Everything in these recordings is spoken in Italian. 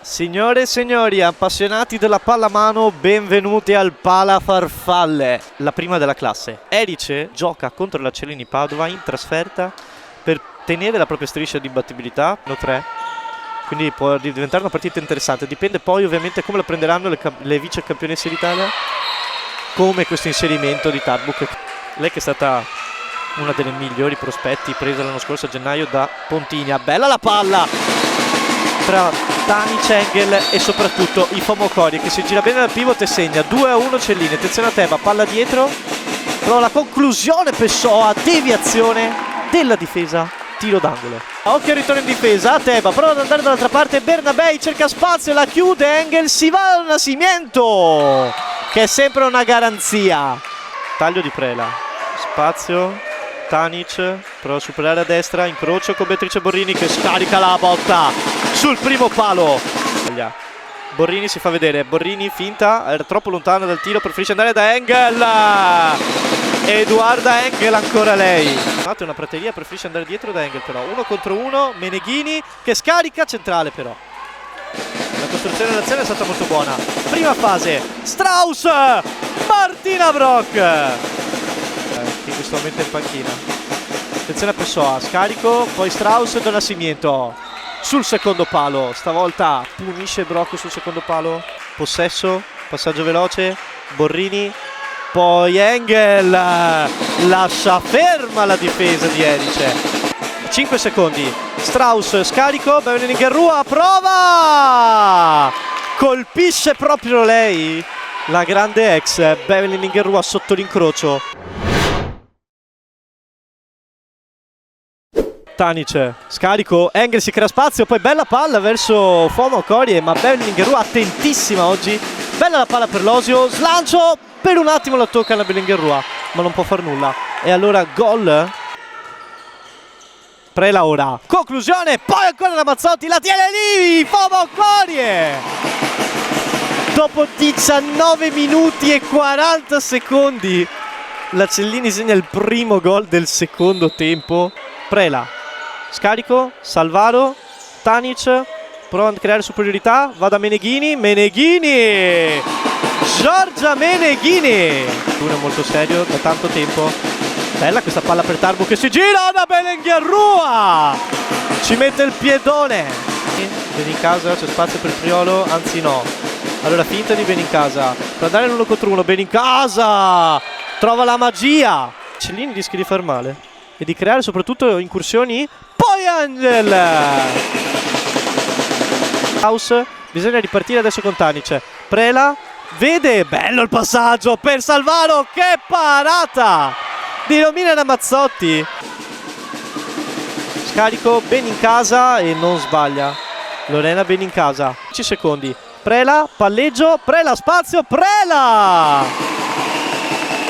Signore e signori, appassionati della pallamano, benvenuti al Pala Farfalle, la prima della classe. Erice gioca contro la Cellini Padova in trasferta per tenere la propria striscia di imbattibilità, no 3. Quindi può diventare una partita interessante. Dipende poi ovviamente come la prenderanno le vice campionesse d'Italia, come questo inserimento di Tarbuk. Lei che è stata una delle migliori prospetti presa l'anno scorso a gennaio da Pontigna. Bella la palla tra Tanic, Engel e soprattutto Ifo Cori, che si gira bene dal pivot e segna 2-1 Cellini. Attenzione a Teba, palla dietro, però la conclusione Pessoa, deviazione della difesa, tiro d'angolo. Occhio al ritorno in difesa, Teba prova ad andare dall'altra parte, Bernabei cerca spazio, la chiude, Engel si va a Nascimento, che è sempre una garanzia. Taglio di Prela, spazio, Tanic prova a superare a destra, incrocio con Beatrice Borrini che scarica la botta sul primo palo. Borrini si fa vedere, Borrini finta, era troppo lontano dal tiro, preferisce andare da Engel. Edoarda Engel, ancora lei. È una prateria, preferisce andare dietro da Engel però. 1 contro 1, Meneghini che scarica, centrale però. La costruzione dell'azione è stata molto buona. Prima fase, Strauss, Martina Brock, che in questo momento è in panchina. Attenzione a Pessoa, scarico, poi Strauss da Nascimento sul secondo palo, stavolta punisce Brock sul secondo palo. Possesso, passaggio veloce, Borrini, poi Engel lascia ferma la difesa di Erice. 5 secondi, Strauss, scarico, Beverly Ningerrua, prova, colpisce proprio lei, la grande ex Beverly Ningerrua sotto l'incrocio. Tanic, scarico, Engel si crea spazio, poi bella palla verso Fomo Corie, ma Beverly Ningerrua attentissima oggi. Bella la palla per Losio, slancio, per un attimo la tocca la Ningerrua, ma non può far nulla. E allora gol. Prela ora, conclusione, poi ancora la Mazzotti, la tiene lì, Fomo Corie. Dopo 19 minuti e 40 secondi la Cellini segna il primo gol del secondo tempo. Prela, scarico, Salvaro, Tanic, prova a creare superiorità, va da Meneghini, Meneghini, Giorgia Meneghini. Uno molto serio da tanto tempo. Bella questa palla per Tarbu che si gira da Belenguerrua, ci mette il piedone. Benincasa, c'è spazio per Priolo, anzi no. Allora finta di Benincasa, per andare l'1 contro 1, Benincasa trova la magia. Cellini rischia di far male e di creare soprattutto incursioni. Poi Angel House, bisogna ripartire adesso con Tanic. Prela vede, bello il passaggio per Salvaro, che parata di Romina Mazzotti. Scarico, Benincasa e non sbaglia Lorena Benincasa. 10 secondi, Prela, palleggio, Prela spazio, Prela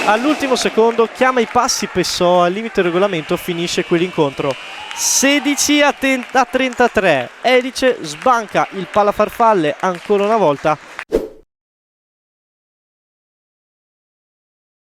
all'ultimo secondo chiama i passi Pessoa, al limite del regolamento finisce quell'incontro 16-33. Erice sbanca il Pala Farfalle ancora una volta